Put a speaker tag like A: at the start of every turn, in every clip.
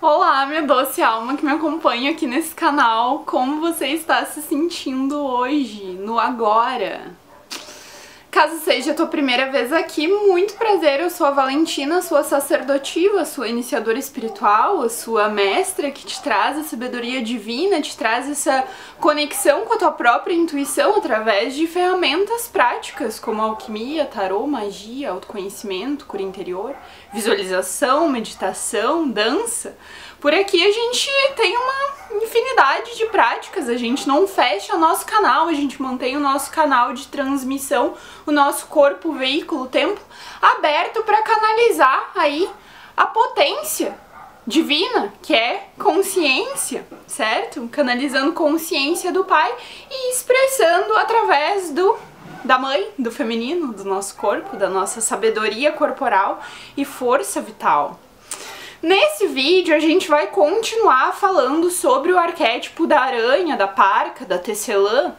A: Olá, minha doce alma que me acompanha aqui nesse canal. Como você está se sentindo hoje, no agora? Caso seja a tua primeira vez aqui, muito prazer, eu sou a Valentina, sua sacerdotiva, sua iniciadora espiritual, a sua mestra que te traz a sabedoria divina, te traz essa conexão com a tua própria intuição através de ferramentas práticas como alquimia, tarô, magia, autoconhecimento, cura interior, visualização, meditação, dança. Por aqui a gente tem uma infinidade de práticas, a gente não fecha o nosso canal, a gente mantém o nosso canal de transmissão, o nosso corpo, veículo, templo aberto para canalizar aí a potência divina, que é consciência, certo? Canalizando consciência do Pai e expressando através da mãe, do feminino, do nosso corpo, da nossa sabedoria corporal e força vital. Nesse vídeo a gente vai continuar falando sobre o arquétipo da aranha, da parca, da tecelã.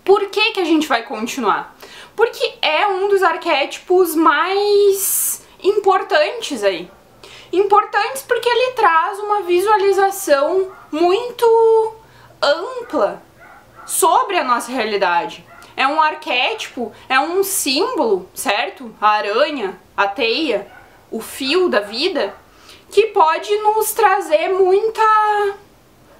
A: Por que que a gente vai continuar? Porque é um dos arquétipos mais importantes aí. Importantes porque ele traz uma visualização muito ampla sobre a nossa realidade. É um arquétipo, é um símbolo, certo? A aranha, a teia, o fio da vida, que pode nos trazer muita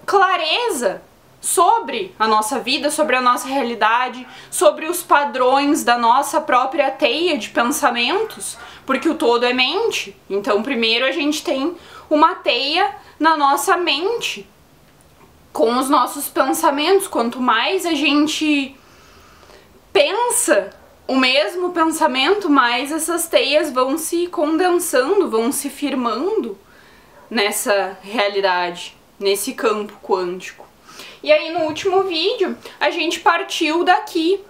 A: clareza sobre a nossa vida, sobre a nossa realidade, sobre os padrões da nossa própria teia de pensamentos, porque o todo é mente. Então, primeiro a gente tem uma teia na nossa mente, com os nossos pensamentos. Quanto mais a gente pensa o mesmo pensamento, mais essas teias vão se condensando, vão se firmando nessa realidade, nesse campo quântico. E aí no último vídeo a gente partiu daqui,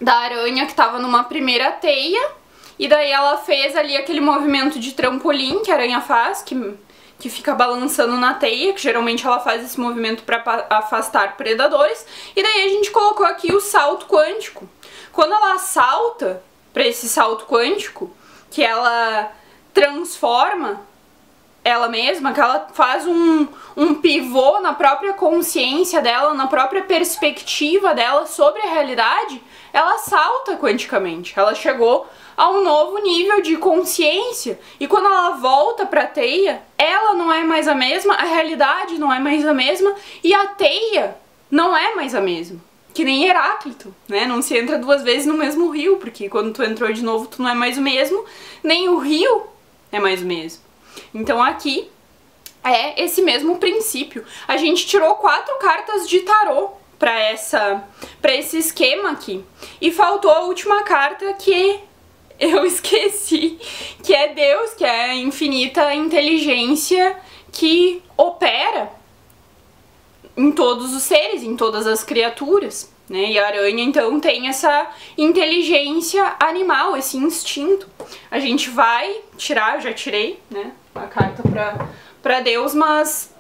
A: da aranha que estava numa primeira teia, e daí ela fez ali aquele movimento de trampolim que a aranha faz, que fica balançando na teia, que geralmente ela faz esse movimento para afastar predadores, e daí a gente colocou aqui o salto quântico. Quando ela salta para esse salto quântico, que ela transforma ela mesma, que ela faz um pivô na própria consciência dela, na própria perspectiva dela sobre a realidade, ela salta quanticamente. Ela chegou a um novo nível de consciência. E quando ela volta para a teia, ela não é mais a mesma, a realidade não é mais a mesma e a teia não é mais a mesma. Que nem Heráclito, né? Não se entra duas vezes no mesmo rio, porque quando tu entrou de novo tu não é mais o mesmo, nem o rio é mais o mesmo. Então aqui é esse mesmo princípio. A gente tirou 4 cartas de tarô para esse esquema aqui. E faltou a última carta que eu esqueci, que é Deus, que é a infinita inteligência que opera em todos os seres, em todas as criaturas, né? E a aranha então tem essa inteligência animal, esse instinto. A gente vai tirar, eu já tirei, né, a carta pra Deus, mas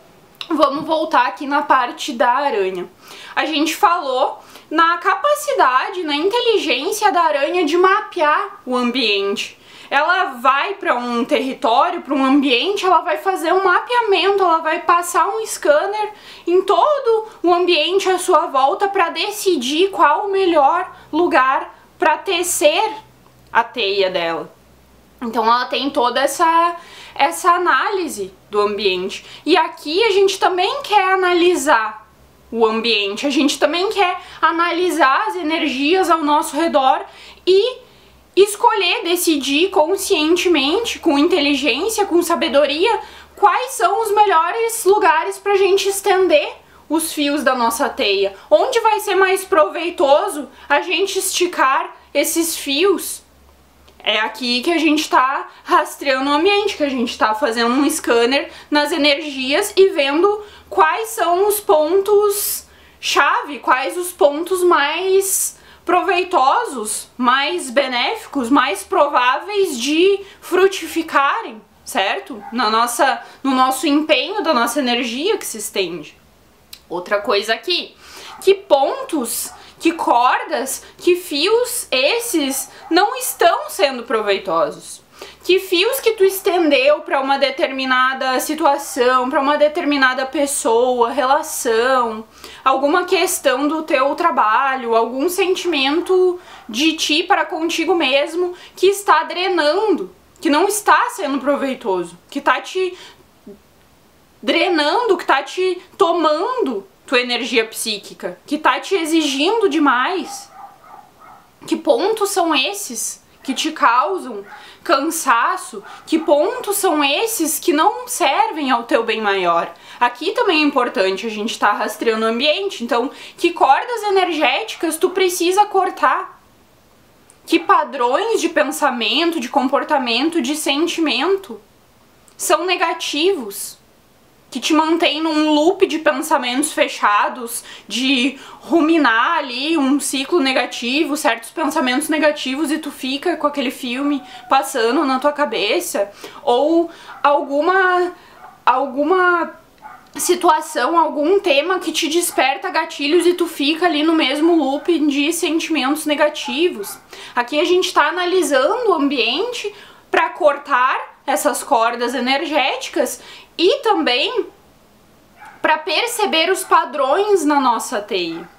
A: vamos voltar aqui na parte da aranha. A gente falou na capacidade, na inteligência da aranha de mapear o ambiente. Ela vai para um território, para um ambiente, ela vai fazer um mapeamento, ela vai passar um scanner em todo o ambiente à sua volta para decidir qual o melhor lugar para tecer a teia dela. Então ela tem toda essa análise do ambiente. E aqui a gente também quer analisar o ambiente, a gente também quer analisar as energias ao nosso redor e escolher, decidir conscientemente, com inteligência, com sabedoria, quais são os melhores lugares para a gente estender os fios da nossa teia. Onde vai ser mais proveitoso a gente esticar esses fios? É aqui que a gente está rastreando o ambiente, que a gente está fazendo um scanner nas energias e vendo quais são os pontos-chave, quais os pontos mais proveitosos, mais benéficos, mais prováveis de frutificarem, certo? No nosso empenho, da nossa energia que se estende. Outra coisa aqui, que pontos, que cordas, que fios esses não estão sendo proveitosos? Que fios que tu estendeu para uma determinada situação, para uma determinada pessoa, relação, alguma questão do teu trabalho, algum sentimento de ti para contigo mesmo que está drenando, que não está sendo proveitoso, que tá te drenando, que tá te tomando tua energia psíquica, que tá te exigindo demais. Que pontos são esses que te causam cansaço? Que pontos são esses que não servem ao teu bem maior? Aqui também é importante a gente estar rastreando o ambiente, então que cordas energéticas tu precisa cortar? Que padrões de pensamento, de comportamento, de sentimento são negativos? Que te mantém num loop de pensamentos fechados, de ruminar ali um ciclo negativo, certos pensamentos negativos, e tu fica com aquele filme passando na tua cabeça, ou alguma situação, algum tema que te desperta gatilhos e tu fica ali no mesmo loop de sentimentos negativos. Aqui a gente está analisando o ambiente para cortar essas cordas energéticas e também para perceber os padrões na nossa teia.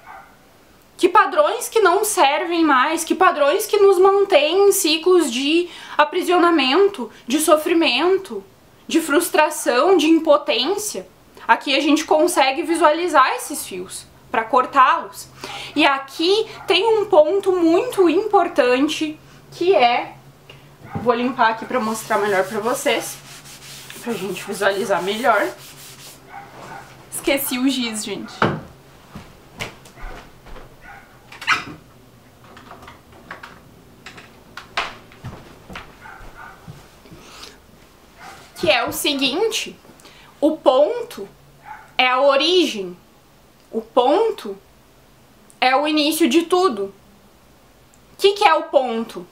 A: Que padrões que não servem mais, que padrões que nos mantêm em ciclos de aprisionamento, de sofrimento, de frustração, de impotência. Aqui a gente consegue visualizar esses fios para cortá-los. E aqui tem um ponto muito importante que é... Vou limpar aqui para mostrar melhor para vocês, pra gente visualizar melhor. Esqueci o giz, gente. Que é o seguinte, o ponto é a origem, o ponto é o início de tudo. O que é o ponto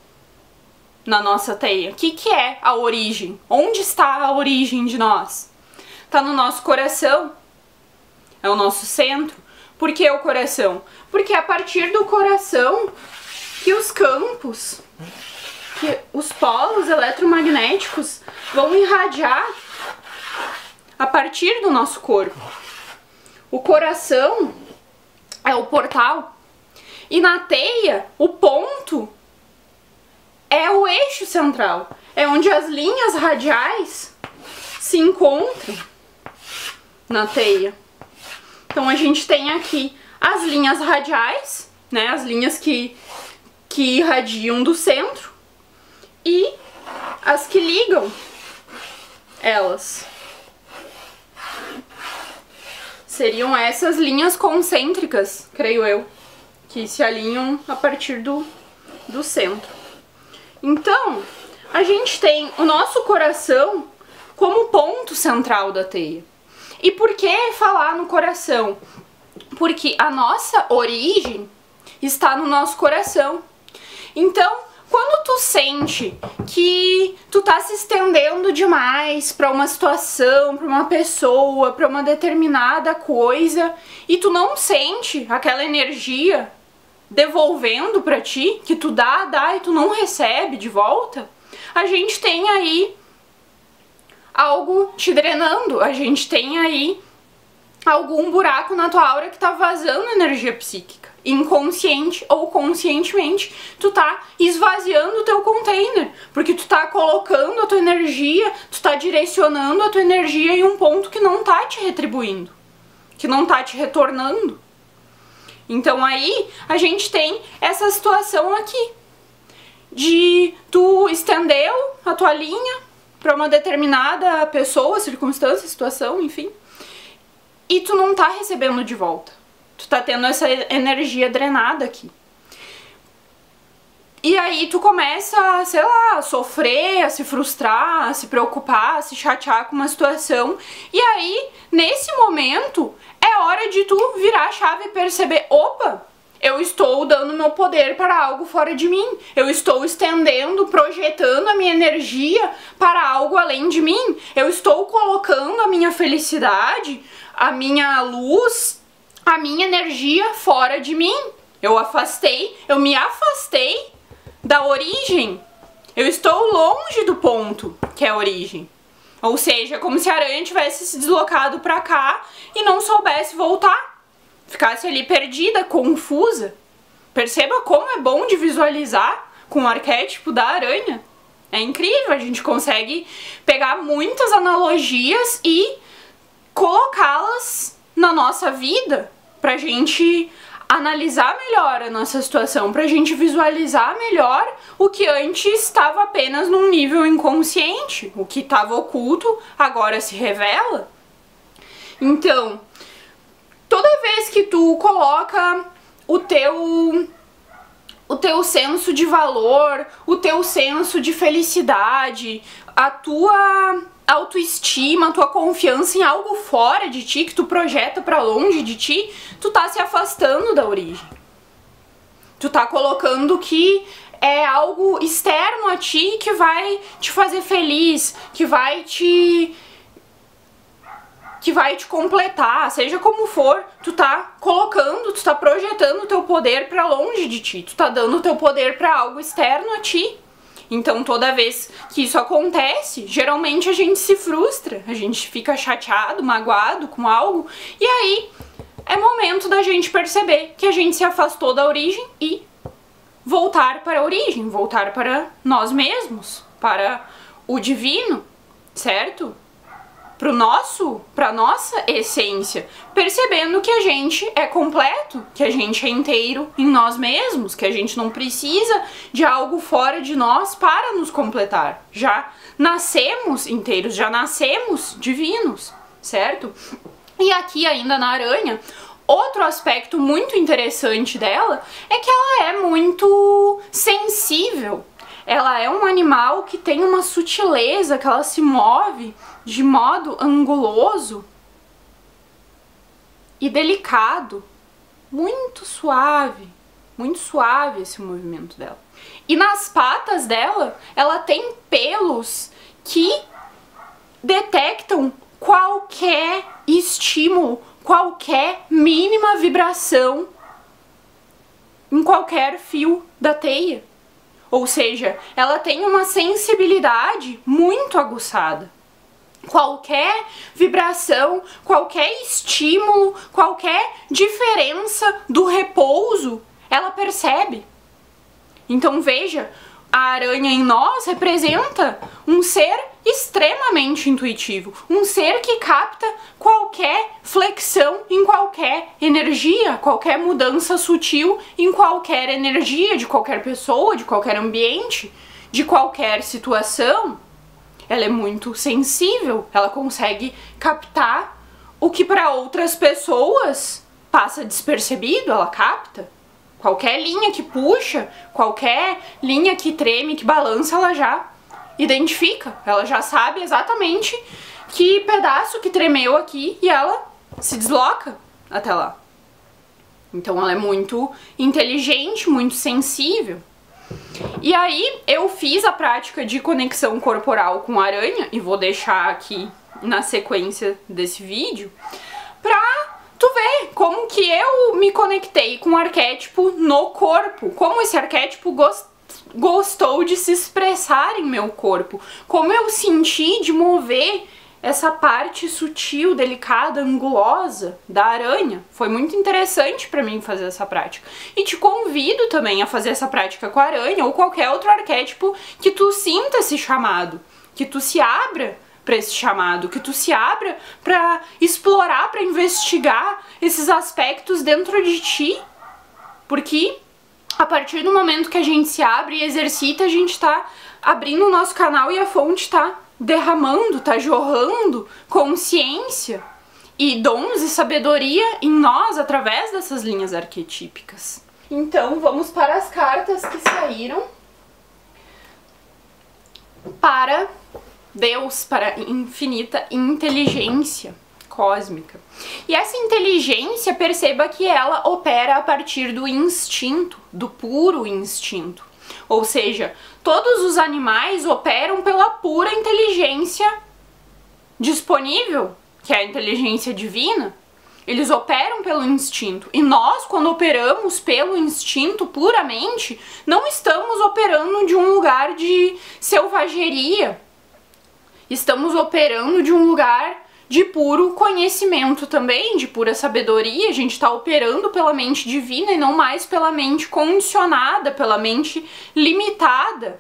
A: na nossa teia? O que é a origem? Onde está a origem de nós? Está no nosso coração, é o nosso centro. Por que o coração? Porque é a partir do coração que os campos, que os polos eletromagnéticos vão irradiar a partir do nosso corpo. O coração é o portal. E na teia, o ponto é o eixo central. É onde as linhas radiais se encontram na teia. Então a gente tem aqui as linhas radiais, né, as linhas que irradiam do centro, e as que ligam elas. Seriam essas linhas concêntricas, creio eu, que se alinham a partir do centro. Então, a gente tem o nosso coração como ponto central da teia. E por que falar no coração? Porque a nossa origem está no nosso coração. Então, quando tu sente que tu tá se estendendo demais para uma situação, para uma pessoa, para uma determinada coisa, e tu não sente aquela energia devolvendo para ti, que tu dá e tu não recebe de volta, a gente tem aí algo te drenando, a gente tem aí algum buraco na tua aura que tá vazando energia psíquica. Inconsciente ou conscientemente, tu tá esvaziando o teu container, porque tu tá colocando a tua energia, tu tá direcionando a tua energia em um ponto que não tá te retribuindo, que não tá te retornando. Então aí a gente tem essa situação aqui, de tu estendeu a tua linha para uma determinada pessoa, circunstância, situação, enfim, e tu não tá recebendo de volta. Tu tá tendo essa energia drenada aqui. E aí tu começa, sei lá, a sofrer, a se frustrar, a se preocupar, a se chatear com uma situação. E aí, nesse momento, é hora de tu virar a chave e perceber, opa, eu estou dando meu poder para algo fora de mim. Eu estou estendendo, projetando a minha energia para algo além de mim. Eu estou colocando a minha felicidade, a minha luz, a minha energia fora de mim. Eu me afastei da origem. Eu estou longe do ponto que é a origem. Ou seja, é como se a aranha tivesse se deslocado pra cá e não soubesse voltar. Ficasse ali perdida, confusa. Perceba como é bom de visualizar com o arquétipo da aranha. É incrível, a gente consegue pegar muitas analogias e colocá-las na nossa vida pra gente analisar melhor a nossa situação, pra gente visualizar melhor o que antes estava apenas num nível inconsciente, o que estava oculto agora se revela. Então, toda vez que tu coloca o teu senso de valor, o teu senso de felicidade, a tua autoestima, a tua confiança em algo fora de ti, que tu projeta pra longe de ti, tu tá se afastando da origem. Tu tá colocando que é algo externo a ti que vai te fazer feliz, que vai te completar, seja como for, tu tá colocando, tu tá projetando o teu poder pra longe de ti, tu tá dando o teu poder pra algo externo a ti. Então toda vez que isso acontece, geralmente a gente se frustra, a gente fica chateado, magoado com algo, e aí é momento da gente perceber que a gente se afastou da origem e voltar para a origem, voltar para nós mesmos, para o divino, certo? Pra nossa essência, percebendo que a gente é completo, que a gente é inteiro em nós mesmos, que a gente não precisa de algo fora de nós para nos completar. Já nascemos inteiros, já nascemos divinos, certo? E aqui ainda na aranha, outro aspecto muito interessante dela é que ela é muito sensível. Ela é um animal que tem uma sutileza, que ela se move de modo anguloso e delicado, muito suave esse movimento dela. E nas patas dela, ela tem pelos que detectam qualquer estímulo, qualquer mínima vibração em qualquer fio da teia. Ou seja, ela tem uma sensibilidade muito aguçada. Qualquer vibração, qualquer estímulo, qualquer diferença do repouso, ela percebe. Então veja, a aranha em nós representa um ser extremamente intuitivo, um ser que capta qualquer flexão em qualquer energia, qualquer mudança sutil em qualquer energia de qualquer pessoa, de qualquer ambiente, de qualquer situação. Ela é muito sensível, ela consegue captar o que para outras pessoas passa despercebido, ela capta. Qualquer linha que puxa, qualquer linha que treme, que balança, ela já identifica. Ela já sabe exatamente que pedaço que tremeu aqui e ela se desloca até lá. Então ela é muito inteligente, muito sensível. E aí eu fiz a prática de conexão corporal com a aranha, e vou deixar aqui na sequência desse vídeo, pra tu ver como que eu me conectei com o arquétipo no corpo, como esse arquétipo gostou de se expressar em meu corpo, como eu senti de mover essa parte sutil, delicada, angulosa da aranha. Foi muito interessante pra mim fazer essa prática. E te convido também a fazer essa prática com a aranha ou qualquer outro arquétipo que tu sinta esse chamado, que tu se abra para esse chamado, que tu se abra para explorar, para investigar esses aspectos dentro de ti, porque a partir do momento que a gente se abre e exercita, a gente tá abrindo o nosso canal e a fonte tá derramando, tá jorrando consciência e dons e sabedoria em nós através dessas linhas arquetípicas. Então vamos para as cartas que saíram para Deus, para a infinita inteligência cósmica. E essa inteligência, perceba que ela opera a partir do instinto, do puro instinto. Ou seja, todos os animais operam pela pura inteligência disponível, que é a inteligência divina. Eles operam pelo instinto. E nós, quando operamos pelo instinto puramente, não estamos operando de um lugar de selvageria. Estamos operando de um lugar de puro conhecimento também, de pura sabedoria. A gente está operando pela mente divina e não mais pela mente condicionada, pela mente limitada,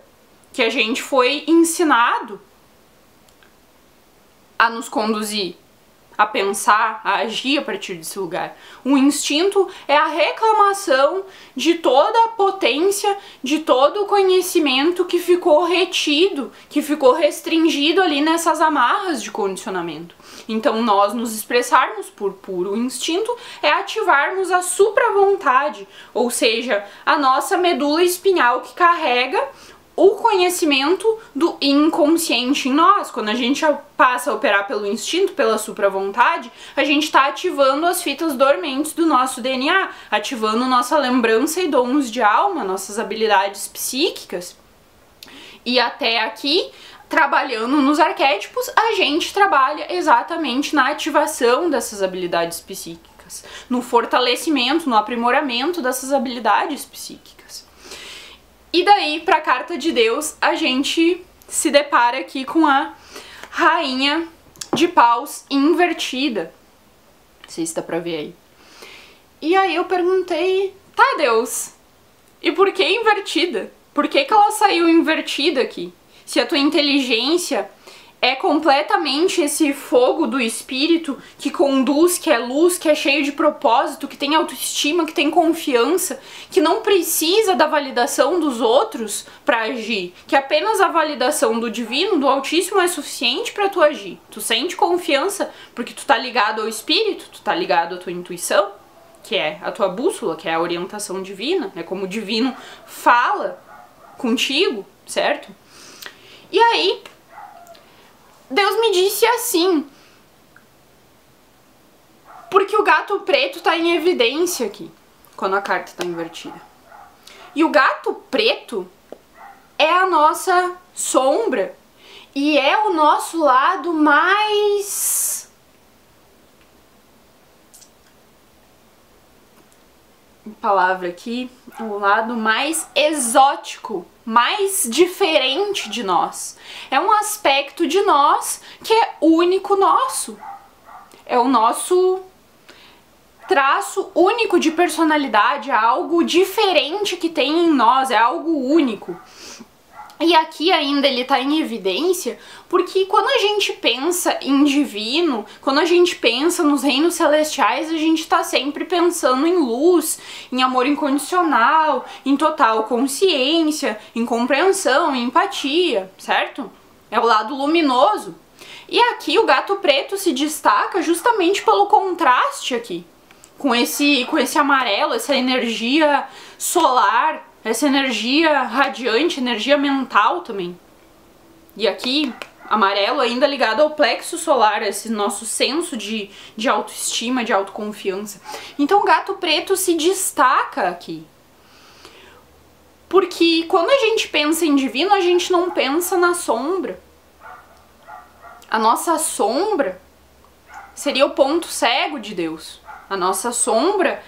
A: que a gente foi ensinado a nos conduzir, a pensar, a agir a partir desse lugar. O instinto é a reclamação de toda a potência, de todo o conhecimento que ficou retido, que ficou restringido ali nessas amarras de condicionamento. Então, nós nos expressarmos por puro instinto é ativarmos a supravontade, ou seja, a nossa medula espinhal que carrega o conhecimento do inconsciente em nós. Quando a gente passa a operar pelo instinto, pela supravontade, a gente está ativando as fitas dormentes do nosso DNA, ativando nossa lembrança e dons de alma, nossas habilidades psíquicas. E até aqui, trabalhando nos arquétipos, a gente trabalha exatamente na ativação dessas habilidades psíquicas, no fortalecimento, no aprimoramento dessas habilidades psíquicas. E daí, para a carta de Deus, a gente se depara aqui com a Rainha de Paus invertida. Não sei se dá pra ver aí. E aí eu perguntei, tá, Deus, e por que invertida? Por que ela saiu invertida aqui? Se a tua inteligência é completamente esse fogo do espírito que conduz, que é luz, que é cheio de propósito, que tem autoestima, que tem confiança, que não precisa da validação dos outros para agir, que apenas a validação do divino, do altíssimo é suficiente para tu agir. Tu sente confiança porque tu tá ligado ao espírito, tu tá ligado à tua intuição, que é a tua bússola, que é a orientação divina, é como o divino fala contigo, certo? E aí Deus me disse assim, porque o gato preto tá em evidência aqui, quando a carta tá invertida. E o gato preto é a nossa sombra e é o nosso lado mais... palavra aqui, o lado mais exótico, mais diferente de nós. É um aspecto de nós que é único nosso. É o nosso traço único de personalidade, é algo diferente que tem em nós, é algo único. E aqui ainda ele tá em evidência porque quando a gente pensa em divino, quando a gente pensa nos reinos celestiais, a gente tá sempre pensando em luz, em amor incondicional, em total consciência, em compreensão, em empatia, certo? É o lado luminoso. E aqui o gato preto se destaca justamente pelo contraste aqui, com esse amarelo, essa energia solar, essa energia radiante, energia mental também. E aqui, amarelo ainda ligado ao plexo solar, esse nosso senso de autoestima, de autoconfiança. Então o gato preto se destaca aqui. Porque quando a gente pensa em divino, a gente não pensa na sombra. A nossa sombra seria o ponto cego de Deus. A nossa sombra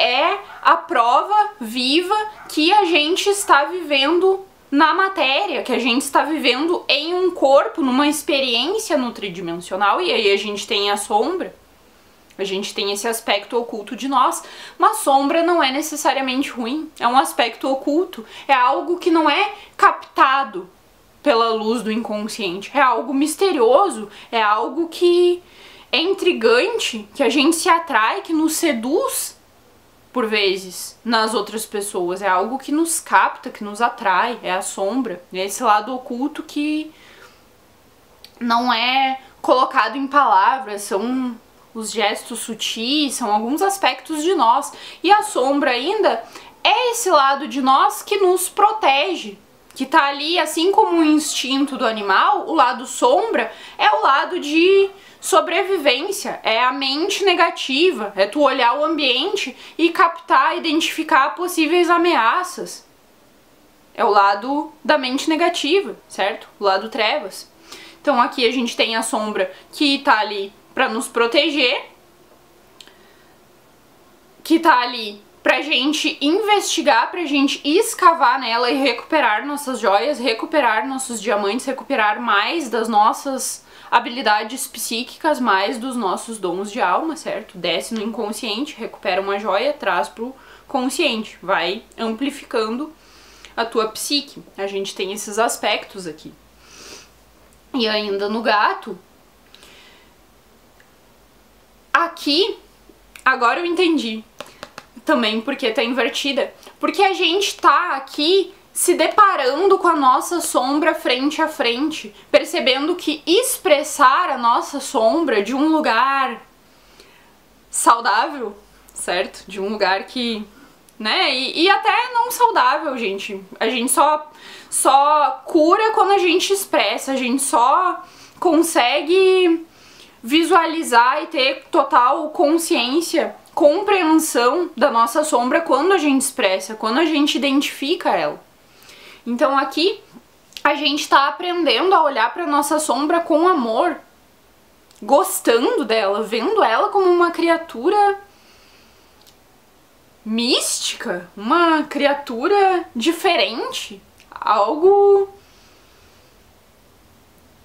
A: é a prova viva que a gente está vivendo na matéria, que a gente está vivendo em um corpo, numa experiência no tridimensional, e aí a gente tem a sombra, a gente tem esse aspecto oculto de nós, mas sombra não é necessariamente ruim, é um aspecto oculto, é algo que não é captado pela luz do inconsciente, é algo misterioso, é algo que é intrigante, que a gente se atrai, que nos seduz por vezes nas outras pessoas, é algo que nos capta, que nos atrai, é a sombra, é esse lado oculto que não é colocado em palavras, são os gestos sutis, são alguns aspectos de nós, e a sombra ainda é esse lado de nós que nos protege, que tá ali, assim como o instinto do animal, o lado sombra é o lado de sobrevivência, é a mente negativa, é tu olhar o ambiente e captar, identificar possíveis ameaças. É o lado da mente negativa, certo? O lado trevas. Então aqui a gente tem a sombra que tá ali para nos proteger, que tá ali pra gente investigar, pra gente escavar nela e recuperar nossas joias, recuperar nossos diamantes, recuperar mais das nossas habilidades psíquicas, mais dos nossos dons de alma, certo? Desce no inconsciente, recupera uma joia, traz pro consciente, vai amplificando a tua psique. A gente tem esses aspectos aqui. E ainda no gato, aqui, agora eu entendi também porque tá invertida. Porque a gente tá aqui se deparando com a nossa sombra frente a frente, percebendo que expressar a nossa sombra de um lugar saudável, certo? De um lugar que, né? E até não saudável, gente. A gente só cura quando a gente expressa, a gente só consegue visualizar e ter total consciência, compreensão da nossa sombra quando a gente expressa, quando a gente identifica ela. Então aqui a gente tá aprendendo a olhar para nossa sombra com amor, gostando dela, vendo ela como uma criatura mística, uma criatura diferente, algo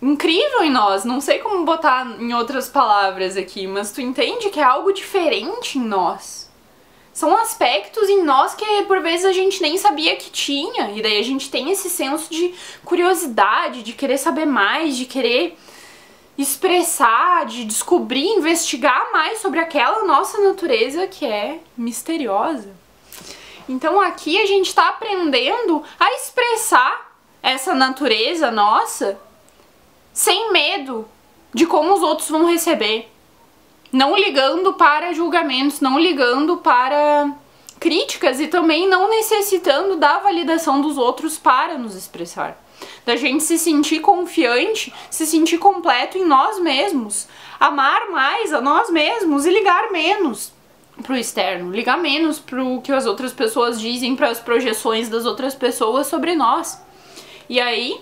A: incrível em nós. Não sei como botar em outras palavras aqui, mas tu entende que é algo diferente em nós. São aspectos em nós que por vezes a gente nem sabia que tinha, e daí a gente tem esse senso de curiosidade, de querer saber mais, de querer expressar, de descobrir, investigar mais sobre aquela nossa natureza que é misteriosa. Então aqui a gente está aprendendo a expressar essa natureza nossa sem medo de como os outros vão receber, não ligando para julgamentos, não ligando para críticas e também não necessitando da validação dos outros para nos expressar. Da gente se sentir confiante, se sentir completo em nós mesmos, amar mais a nós mesmos e ligar menos pro externo, ligar menos pro que as outras pessoas dizem, para as projeções das outras pessoas sobre nós. E aí,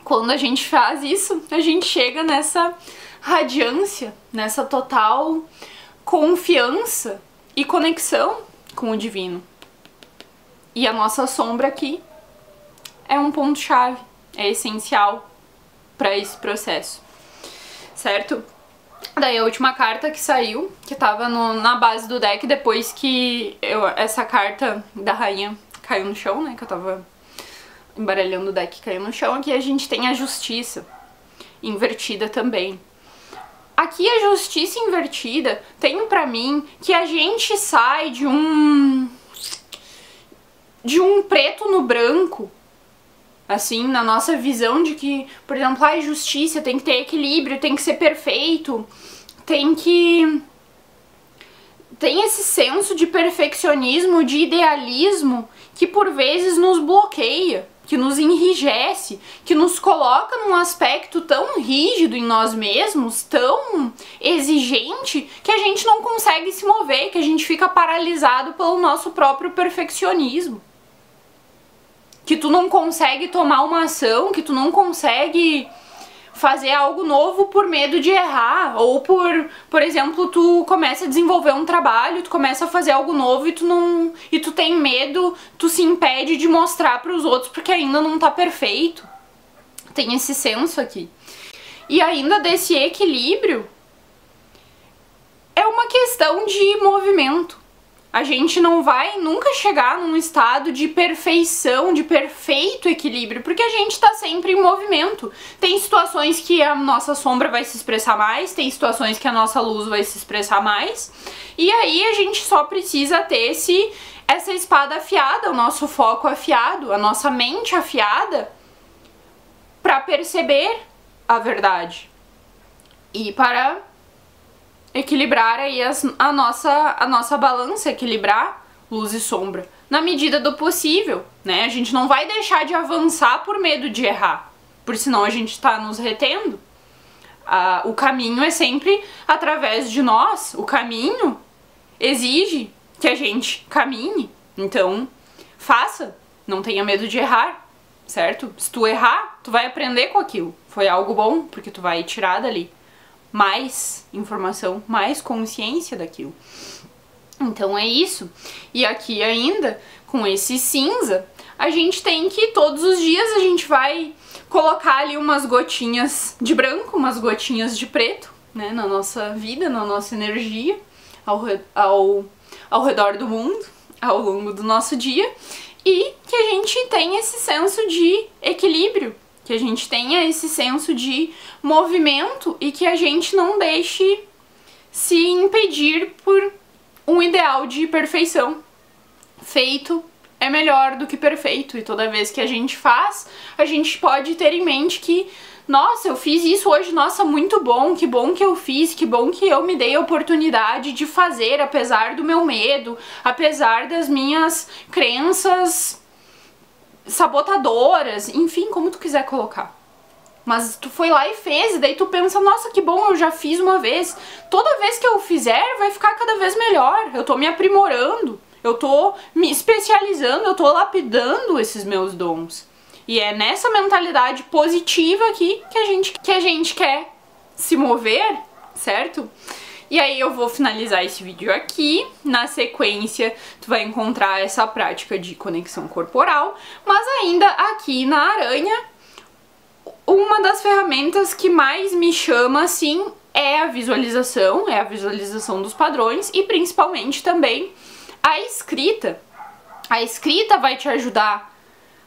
A: quando a gente faz isso, a gente chega nessa radiância, nessa total confiança e conexão com o divino. E a nossa sombra aqui é um ponto-chave, é essencial para esse processo, certo? Daí a última carta que saiu, que tava na base do deck, depois que essa carta da rainha caiu no chão, né, que eu tava embaralhando o deck, caiu no chão, aqui a gente tem a justiça invertida também. Aqui a justiça invertida tem pra mim que a gente sai de um preto no branco, assim, na nossa visão de que, por exemplo, a justiça tem que ter equilíbrio, tem que ser perfeito, tem esse senso de perfeccionismo, de idealismo que por vezes nos bloqueia, que nos enrijece, que nos coloca num aspecto tão rígido em nós mesmos, tão exigente, que a gente não consegue se mover, que a gente fica paralisado pelo nosso próprio perfeccionismo. Que tu não consegue tomar uma ação, que tu não consegue fazer algo novo por medo de errar, ou por exemplo, tu começa a desenvolver um trabalho, tu começa a fazer algo novo e tu tem medo, tu se impede de mostrar para os outros porque ainda não tá perfeito. Tem esse senso aqui. E ainda desse equilíbrio é uma questão de movimento. A gente não vai nunca chegar num estado de perfeição, de perfeito equilíbrio, porque a gente tá sempre em movimento. Tem situações que a nossa sombra vai se expressar mais, tem situações que a nossa luz vai se expressar mais, e aí a gente só precisa ter essa espada afiada, o nosso foco afiado, a nossa mente afiada, para perceber a verdade e para equilibrar aí a nossa balança, equilibrar luz e sombra na medida do possível, né? A gente não vai deixar de avançar por medo de errar, por senão a gente tá nos retendo. O caminho é sempre através de nós, o caminho exige que a gente caminhe, então faça, não tenha medo de errar, certo? Se tu errar, tu vai aprender com aquilo, foi algo bom, porque tu vai tirar dali mais informação, mais consciência daquilo. Então é isso. E aqui ainda, com esse cinza, a gente tem que todos os dias a gente vai colocar ali umas gotinhas de branco, umas gotinhas de preto, né, na nossa vida, na nossa energia, ao redor do mundo, ao longo do nosso dia, e que a gente tenha esse senso de equilíbrio, que a gente tenha esse senso de movimento e que a gente não deixe se impedir por um ideal de perfeição. Feito é melhor do que perfeito, e toda vez que a gente faz, a gente pode ter em mente que, nossa, eu fiz isso hoje, nossa, muito bom que eu fiz, que bom que eu me dei a oportunidade de fazer, apesar do meu medo, apesar das minhas crenças sabotadoras, enfim, como tu quiser colocar. Mas tu foi lá e fez, e daí tu pensa, nossa, que bom, eu já fiz uma vez, toda vez que eu fizer vai ficar cada vez melhor, eu tô me aprimorando, eu tô me especializando, eu tô lapidando esses meus dons. E é nessa mentalidade positiva aqui que a gente quer se mover, certo? E aí eu vou finalizar esse vídeo aqui. Na sequência, tu vai encontrar essa prática de conexão corporal. Mas ainda aqui na aranha, uma das ferramentas que mais me chama, assim, é a visualização dos padrões e principalmente também a escrita. A escrita vai te ajudar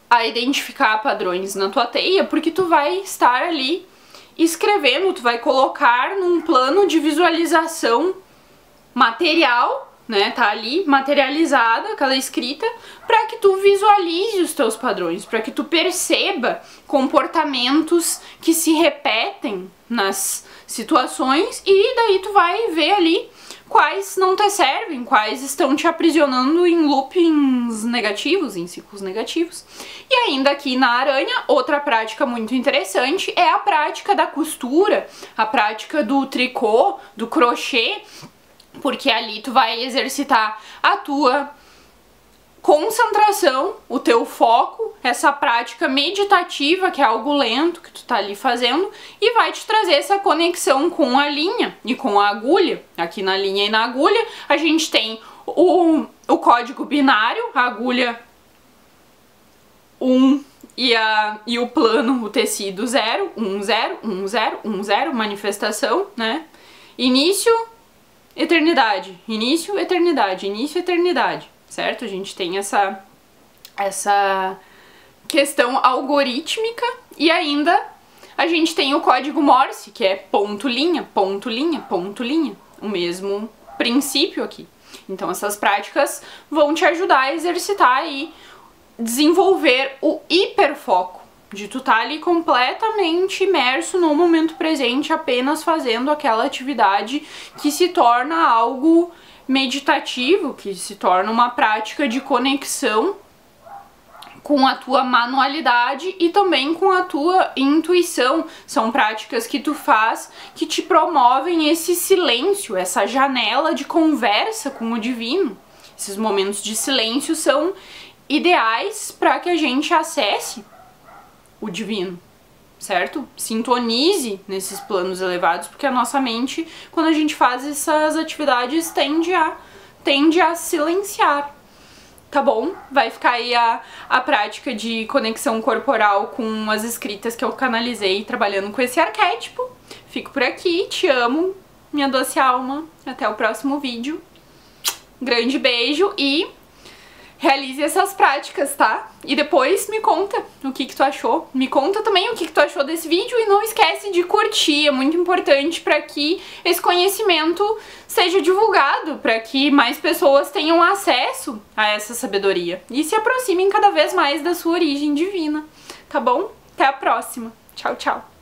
A: a identificar padrões na tua teia, porque tu vai estar ali escrevendo, tu vai colocar num plano de visualização material, né, tá ali materializada aquela escrita, para que tu visualize os teus padrões, para que tu perceba comportamentos que se repetem nas situações, e daí tu vai ver ali quais não te servem, quais estão te aprisionando em loopings negativos, em ciclos negativos. E ainda aqui na aranha, outra prática muito interessante é a prática da costura, a prática do tricô, do crochê, porque ali tu vai exercitar a tua concentração, o teu foco, essa prática meditativa, que é algo lento que tu tá ali fazendo, e vai te trazer essa conexão com a linha e com a agulha. Aqui na linha e na agulha a gente tem o código binário, a agulha 1 e o plano, o tecido 0, 1, 0, 1, 0, 1, 0, manifestação, né? Início, eternidade, início, eternidade, início, eternidade. Certo? A gente tem essa questão algorítmica, e ainda a gente tem o código Morse, que é ponto, linha, ponto, linha, ponto, linha. O mesmo princípio aqui. Então essas práticas vão te ajudar a exercitar e desenvolver o hiperfoco, de tu estar ali completamente imerso no momento presente, apenas fazendo aquela atividade que se torna algo meditativo, que se torna uma prática de conexão com a tua manualidade e também com a tua intuição. São práticas que tu faz que te promovem esse silêncio, essa janela de conversa com o divino. Esses momentos de silêncio são ideais para que a gente acesse o divino, certo? Sintonize nesses planos elevados, porque a nossa mente, quando a gente faz essas atividades, tende a silenciar, tá bom? Vai ficar aí a prática de conexão corporal com as escritas que eu canalizei trabalhando com esse arquétipo. Fico por aqui, te amo, minha doce alma, até o próximo vídeo. Grande beijo e realize essas práticas, tá? E depois me conta o que tu achou. Me conta também o que tu achou desse vídeo e não esquece de curtir, é muito importante para que esse conhecimento seja divulgado, para que mais pessoas tenham acesso a essa sabedoria e se aproximem cada vez mais da sua origem divina, tá bom? Até a próxima. Tchau, tchau.